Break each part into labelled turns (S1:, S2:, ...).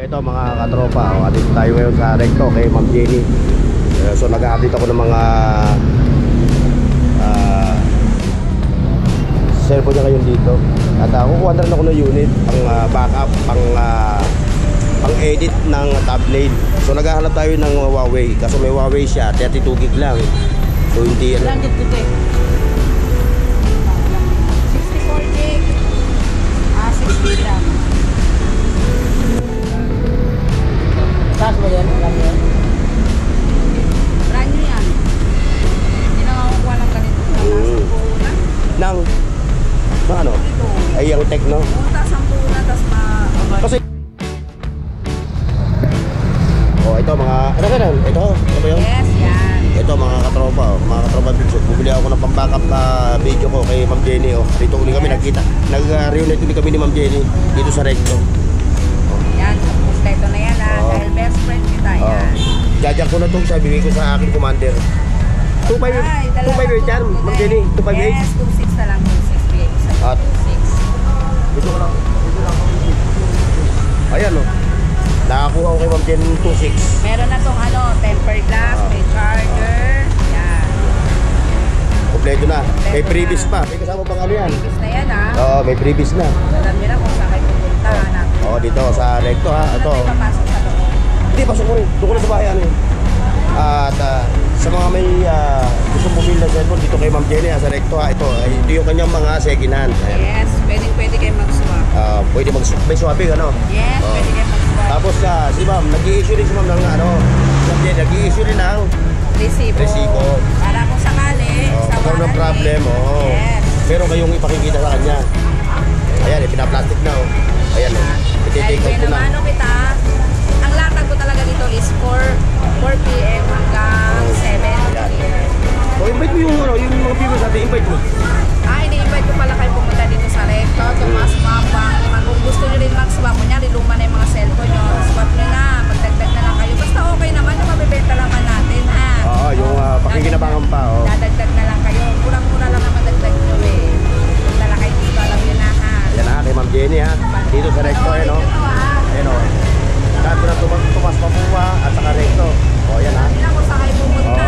S1: Ito mga katropa, dito tayo ngayon sa Recto kay Ma'am Jenny. So nag-update ako ng mga cellphone niya ngayon dito. At kukuha na rin ako ng unit, pang backup, pang edit ng thumbnail. So naghahanap tayo ng Huawei. Kaso may Huawei siya, 32 gig lang. So hindi yan.
S2: 64 gig. 6 gig lang. Saan ba yan? Brand new yan. Hindi na makukuha ng ganito.
S1: Nang ano? Ay yung Tecno.
S2: Punta sa puna, tapos
S1: Kasi ito mga ito ba yun?
S2: Yes, yan.
S1: Ito mga katropa, mga katropa video. Bumili ako ng pang-backup video ko kay Ma'am Jenny. Dito uli kami nagkita. Nag-reunite uli kami ni Ma'am Jenny dito sa Recto.
S2: Yan, kompleto na yan dahil best friend kita yan.
S1: Jajak ko na itong sabi ko sa aking commander. 258 yan, Ma'am Jenny, 258.
S2: Yes, 26 na lang, 26 bigay ko sa'yo.
S1: At
S2: 26.
S1: dito ko lang. Ayan nakakuha ko kay Ma'am Jenny 26.
S2: Meron na tong tempered glass, may charger. Yan.
S1: Kompleto na. May previous pa. May kasama pang ano yan.
S2: Previous na yan
S1: May previous na.
S2: Alam nila kung saan kayo pupunta.
S1: Dito sa Recto Ito.
S2: Ano papasok sa loob?
S1: Hindi, pasok ko rin. Doon ko na sa bahay At sa mga may gustong bumili ng cellphone dito kay Ma'am Jenny sa Recto Ito yung kanyang mga second hand.
S2: Yes, pwede kayo mag-swap.
S1: Pwede may swapping
S2: Yes, pwede kayo mag-swap.
S1: Tapos si Ma'am, nag-i-issue rin si Ma'am ng Ma'am Jenny, nag-i-issue rin ng resibo.
S2: Para kung sakali, sa
S1: kung ano problem,
S2: Yes.
S1: Meron kayong ipakikita sa kanya. Ayan, pinaplastic na Ayan
S2: Dahil pinamano kita, ang latag ko talaga dito is 4 p.m. hanggang 7 p.m.
S1: Invite mo yung mga viewers natin, invite mo.
S2: Ini-invite ko pala kayo pumunta dito sa Recto, Tomas Mapang. Kung gusto nyo rin mag-swap, kunyari luma na yung mga cellphone nyo, swap nyo na, magdagdag na lang kayo. Basta okay naman, yung mabibenta naman natin
S1: Yung pakikinabangan pa
S2: Dadagdag na lang kayo, kurang-mura lang ang madagdag nyo Punta lang kayo dito, alam nyo na
S1: Ayan kay Ma'am Jenny dito sa Recto
S2: Dito
S1: lahat ko na Tomas Mapua at saka Recto Ayan
S2: Hindi na kung saan kayo pumunta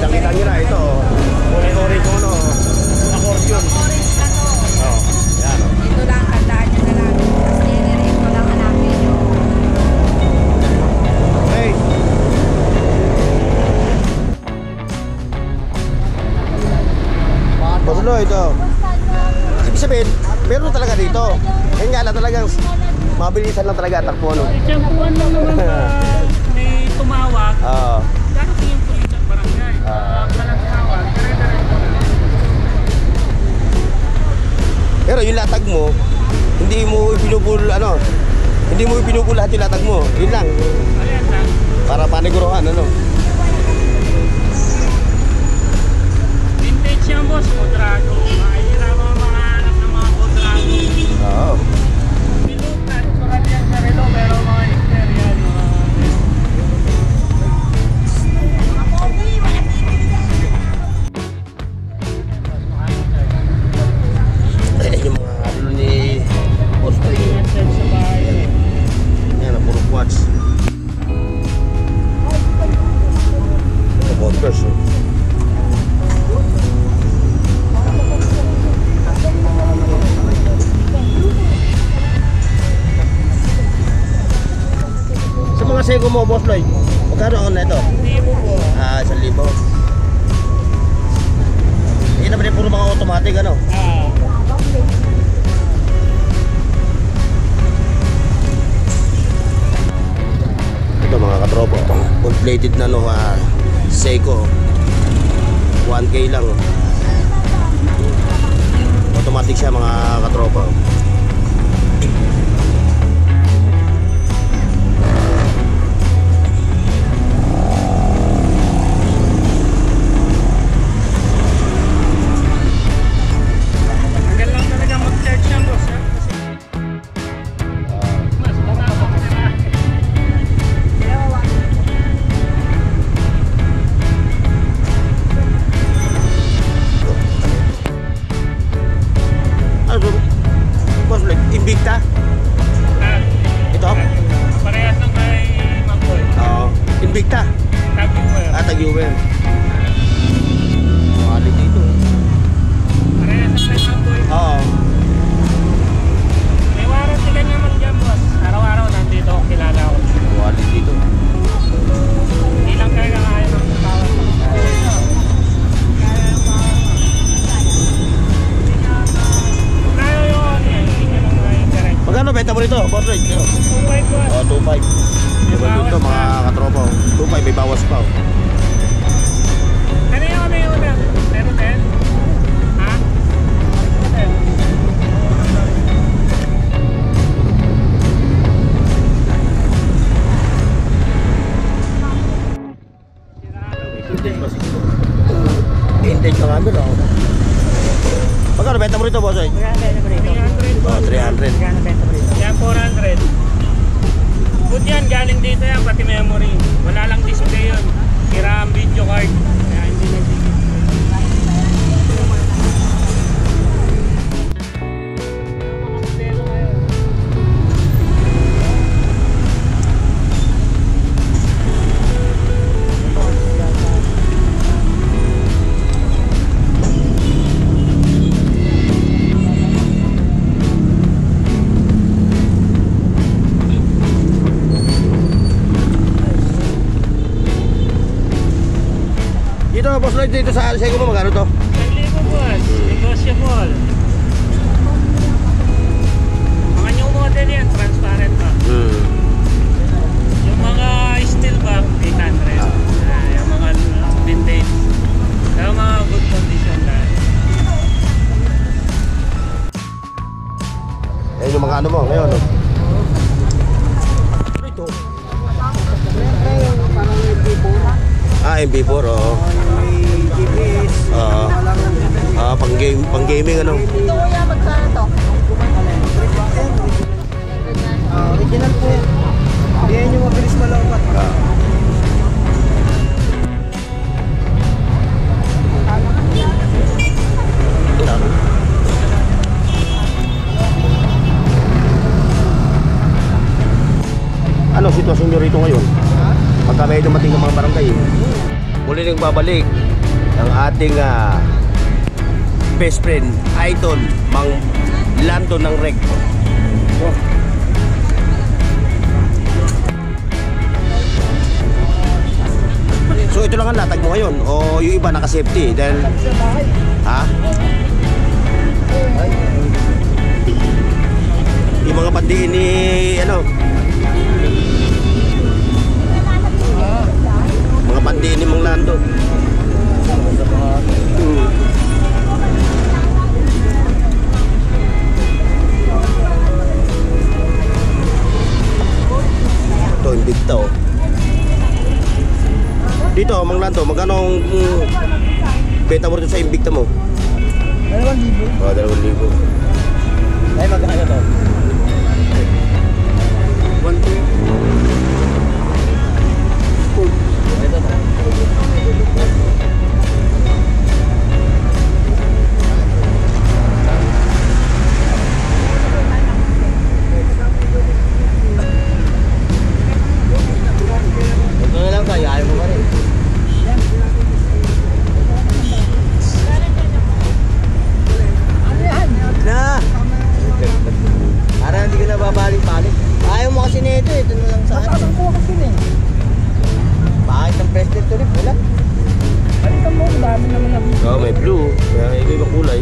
S1: Kita nyo na ito orange accordion
S2: Orange na to
S1: Ayan
S2: Dito lang, tandaan nyo na lang Tapos generate ko lang hanapin nyo
S1: Okay Pasulo ito ibig sabihin, meron talaga dito kaya nga lang talagang mabilisan lang talaga atakbo
S3: Tiyempuan lang naman may tumawag darating yung pulis at barangay walang tawag
S1: pero yung latag mo hindi mo ipinupul lahat yung latag mo yun lang
S3: ayan lang
S1: para paniguruhan
S3: vintage yan boss Codrago mahihirapan ang mga anak ng mga Codrago pilutan surat yan sa relo pero mga exterior
S1: yung mga ni Posto
S3: sa bahay
S1: yan puro watch ito Converse sa mga sego mo Boss Lloyd magkano na ito?
S3: 1,000 po
S1: 1,000 hindi naman yung puro mga automatic ito mga katropa full plated na Seiko 1K lang automatic siya mga katropa
S3: hanggang lang talaga mag-charge yan boss mas baka
S1: Boss Lloyd?
S3: 2.5 po.
S1: Oh, 2.5.
S3: May bawas
S1: Dito mga
S3: pa.
S1: katropa. 2.5 may bawas pa.
S3: Kanina kami una. Pero 10? Ha? 10.
S1: Vintage ka nga oh. Magkano benta mo rito, Boss Lloyd?
S3: 300 po.
S1: Oh, 300.
S3: Yan 400. Good yan, galing dito yan, pati memory. Wala lang display yun. Sira ang video card. Kaya hindi nagsigil.
S1: Dito, Boss Lloyd, dito sa Sego mo, magkano to?
S3: Nagligo po, negotiable. Mga new model yan, transparent pa. Yung mga steel back, 800. Yung mga vintage. Yung mga good condition lang.
S1: Yan yung mga ano mo, ngayon. No? Ito. Ah, MP4, oo. Pang gaming ano.
S2: Ito kuya, magkano to?
S4: Original po yan. Yan yung mabilis malawat.
S1: Ano sitwasyon nyo rito ngayon? Pagka may dumating ng mga barangay, muli nang babalik ang ating best friend, idol, Mang Lando ng Reg. So ito lang ang latag mo ngayon o yung iba naka-safety dahil ha? Yung mga pandiin ni ano? Mga pandiin ni Mang Lando. Ito, Invicta oh. Dito, Mang Lando, magkano ang beta mo rito sa Invicta mo?
S4: 2,000.
S1: Oh, 2,000.
S4: Ay, magkano to? 1,200. Ito to. Ito na lang tayo, ayaw mo pa rin. Na! Para hindi ka na babalik-balik. Ayaw mo kasi nito eh. Ito na lang sa akin. Mataas ko kasi eh. Bakit ang president to rin? Wala. Balikan mo, dami naman na.
S1: Oh, may blue. Iba-iba kulay.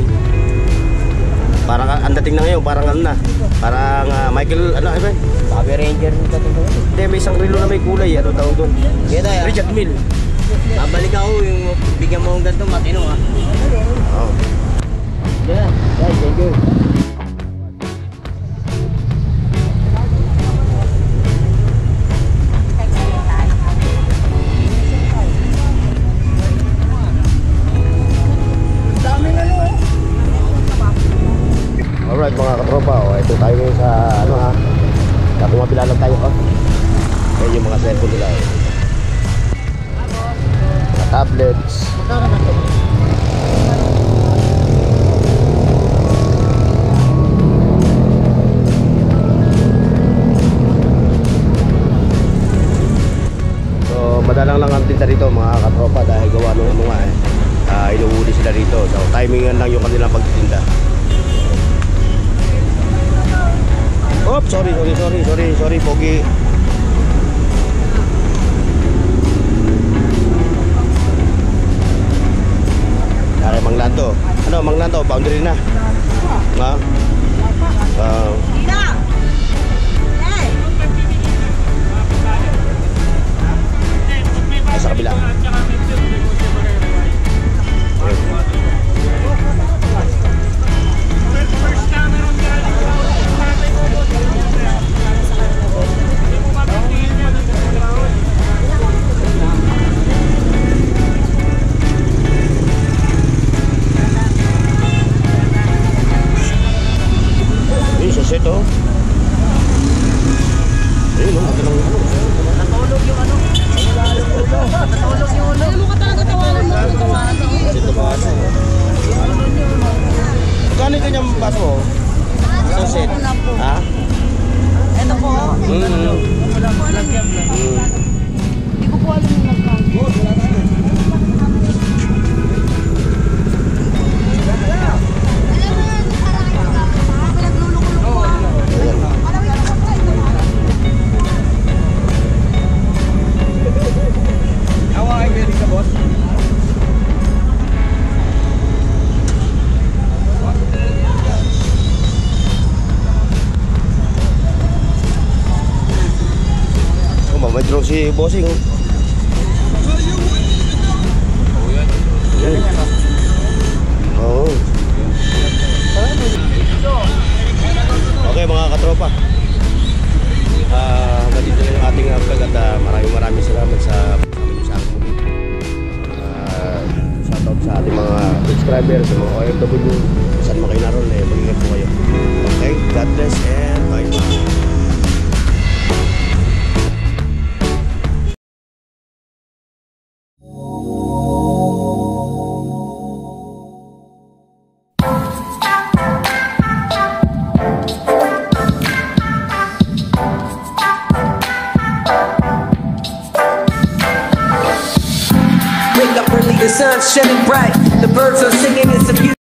S1: Parang ang dating na ngayon, parang ano na. Parang Michael, ano ba?
S4: Sabi Ranger nito ito.
S1: Hindi, may isang relo na may kulay. Ano tawag doon?
S4: Kaya tayo.
S1: Richard Mille.
S4: Babalik ako yung bigyan mo ang ganito matino ha.
S1: Oh.
S4: Yeah, guys, thank you.
S1: Alright mga katropa, oh, ito tayo ngayon sa ano ha. Tumapila lang tayo oh. Ayan yung mga cellphone nila oh. Mga tablets. So madalang lang ang tinta rito mga katropa dahil gawa nung ano nga inuuli sila rito. So timingan lang yung kanilang pagtitinda. Oh, sorry, Pogi. Kaya Mang Lando. Ano, Mang Lando, boundary na. Ha? Nag-draw si Bossing. Oo. Okay mga katropa. Hanggang dito na yung ating vlog at maraming salamat sa pagkakamanin sa aking muli. Shoutout sa ating mga subscribers, sa mga OFW, saan man kayo naroon, mag-ingat po kayo. Okay, God bless and bye-bye.
S5: The sun's shining bright, the birds are singing